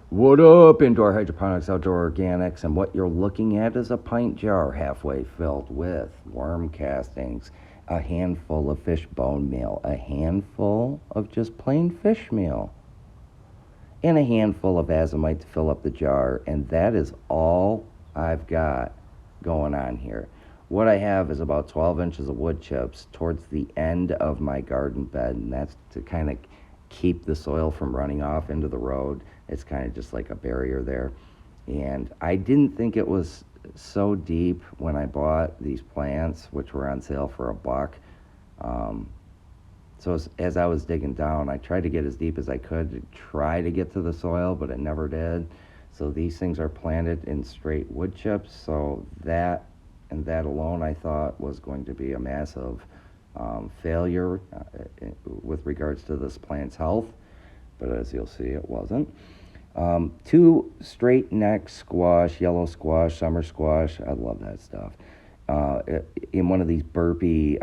What up, indoor hydroponics, outdoor organics, and what you're looking at is a pint jar halfway filled with worm castings, a handful of fish bone meal, a handful of just plain fish meal, and a handful of azomite to fill up the jar, and that is all I've got going on here. What I have is about 12 inches of wood chips towards the end of my garden bed, and that's to kind of keep the soil from running off into the road. It's kind of just like a barrier there. And I didn't think it was so deep when I bought these plants, which were on sale for $1. Um, so as I was digging down, I tried to get as deep as I could to try to get to the soil, but it never did. So these things are planted in straight wood chips. So that and that alone, I thought was going to be a massive failure with regards to this plant's health. But as you'll see, it wasn't. Two straight neck squash, yellow squash, summer squash. I love that stuff. In one of these burpee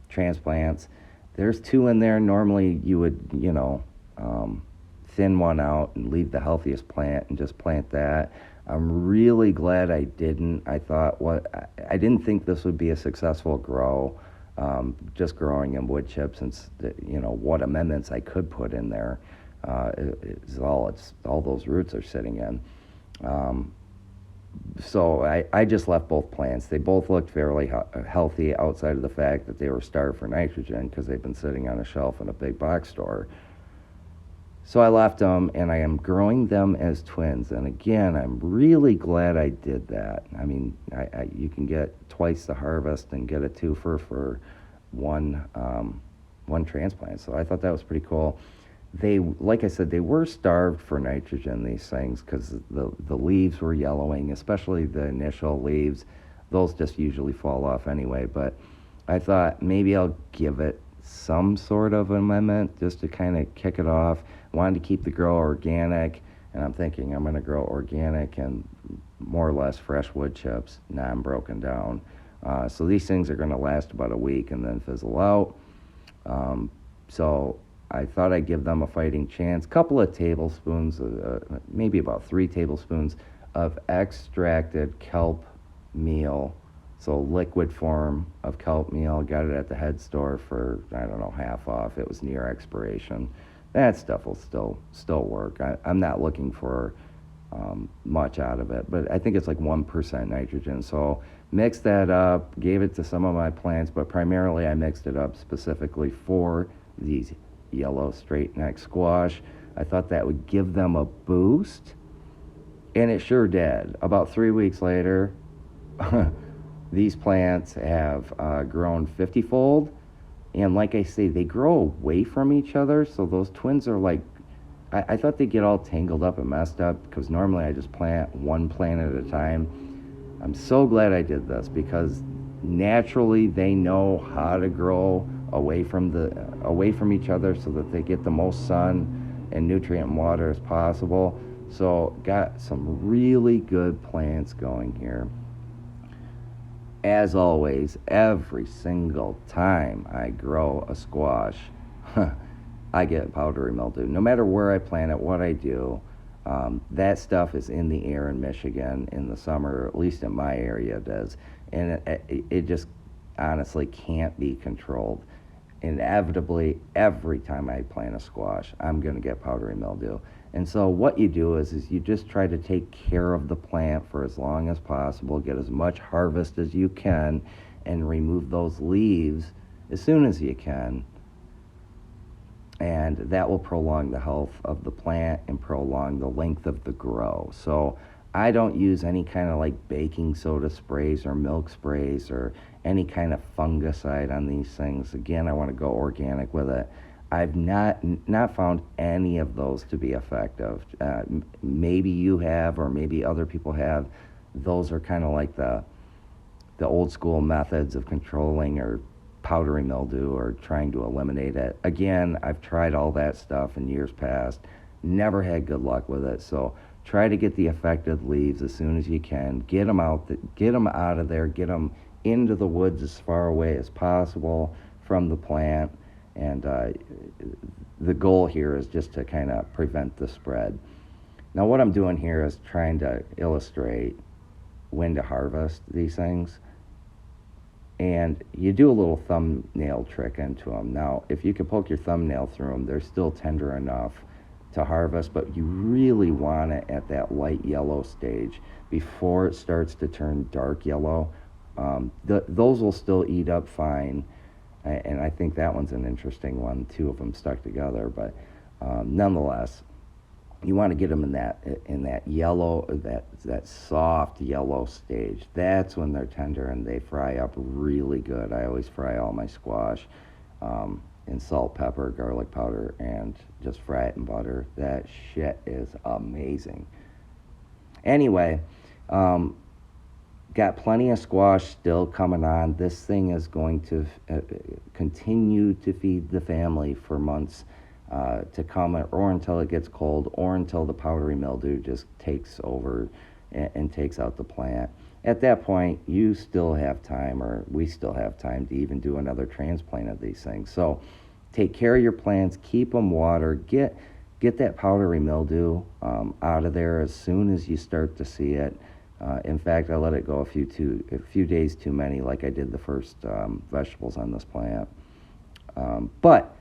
transplants, there's two in there. Normally, you would, thin one out and leave the healthiest plant and just plant that. I'm really glad I didn't. I didn't think this would be a successful grow, just growing in wood chips, and what amendments I could put in there. Is all those roots are sitting in. So I just left both plants. They both looked fairly healthy outside of the fact that they were starved for nitrogen because they've been sitting on a shelf in a big box store. So I left them, and I am growing them as twins. And again, I'm really glad I did that. I mean, you can get twice the harvest and get a twofer for one transplant. So I thought that was pretty cool. They, like I said, they were starved for nitrogen, these things, because the leaves were yellowing, especially the initial leaves. Those just usually fall off anyway. But I thought maybe I'll give it some sort of amendment just to kind of kick it off. Wanted to keep the grow organic, and I'm thinking I'm going to grow organic and more or less fresh wood chips, non-broken down. So these things are going to last about a week and then fizzle out. So I thought I'd give them a fighting chance. Couple of tablespoons, maybe about 3 tablespoons of extracted kelp meal. So liquid form of kelp meal. Got it at the head store for, I don't know, half off. It was near expiration. That stuff will still work. I'm not looking for much out of it, but I think it's like 1% nitrogen. So mixed that up, gave it to some of my plants, but primarily I mixed it up specifically for these yellow straight neck squash. I thought that would give them a boost, and it sure did. About 3 weeks later, these plants have grown 50-fold. And like I say, they grow away from each other, so those twins are like, I thought they'd get all tangled up and messed up, because normally I just plant one plant at a time. I'm so glad I did this, because naturally they know how to grow away from each other so that they get the most sun and nutrient and water as possible. So got some really good plants going here. As always, every single time I grow a squash, I get powdery mildew. No matter where I plant it, what I do, that stuff is in the air in Michigan in the summer, or at least in my area it is. And it just honestly can't be controlled. Inevitably, every time I plant a squash, I'm going to get powdery mildew. And so what you do is you just try to take care of the plant for as long as possible, get as much harvest as you can, and remove those leaves as soon as you can. And that will prolong the health of the plant and prolong the length of the grow. So I don't use any kind of like baking soda sprays or milk sprays or any kind of fungicide on these things. Again, I want to go organic with it. I've not found any of those to be effective. Maybe you have, or maybe other people have. Those are kind of like the old school methods of controlling or powdery mildew or trying to eliminate it. Again, I've tried all that stuff in years past. Never had good luck with it. So try to get the affected leaves as soon as you can. Get them out of there. Get them into the woods as far away as possible from the plant. And the goal here is just to kind of prevent the spread. Now, what I'm doing here is trying to illustrate when to harvest these things. And you do a little thumbnail trick into them. Now, if you can poke your thumbnail through them, they're still tender enough to harvest, but you really want it at that light yellow stage before it starts to turn dark yellow. Those will still eat up fine, and I think that one's an interesting one, two of them stuck together, but nonetheless, you want to get them in that yellow, that soft yellow stage. That's when they're tender and they fry up really good. I always fry all my squash in salt, pepper, garlic powder, and just fry it in butter. That shit is amazing. Anyway, got plenty of squash still coming on. This thing is going to continue to feed the family for months to come, or until it gets cold, or until the powdery mildew just takes over and takes out the plant. At that point, you still have time, or we still have time, to even do another transplant of these things. So take care of your plants, keep them watered, get that powdery mildew out of there as soon as you start to see it. In fact, I let it go a few days too many, like I did the first vegetables on this plant. But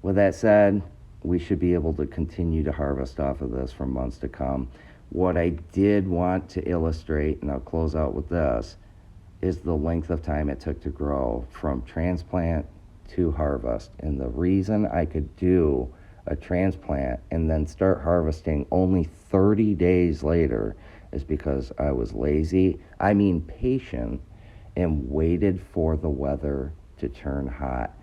with that said, we should be able to continue to harvest off of this for months to come. What I did want to illustrate, and I'll close out with this, is the length of time it took to grow from transplant to harvest. And the reason I could do a transplant and then start harvesting only 30 days later is because I was lazy, patient, and waited for the weather to turn hot.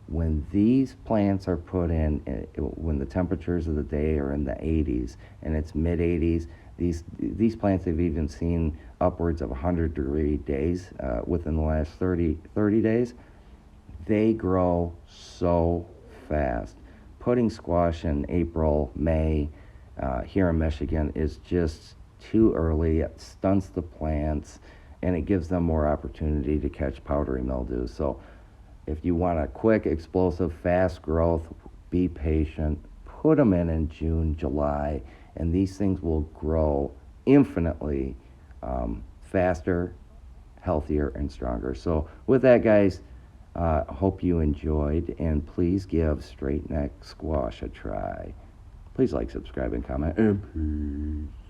When these plants are put in, when the temperatures of the day are in the 80s and it's mid 80s, these plants have even seen upwards of 100-degree days within the last 30 days. They grow so fast. Putting squash in April, May here in Michigan is just too early. It stunts the plants and it gives them more opportunity to catch powdery mildew. So if you want a quick, explosive, fast growth, be patient. Put them in June, July, and these things will grow infinitely faster, healthier, and stronger. So with that, guys, hope you enjoyed, and please give straight neck squash a try. Please like, subscribe, and comment, and peace.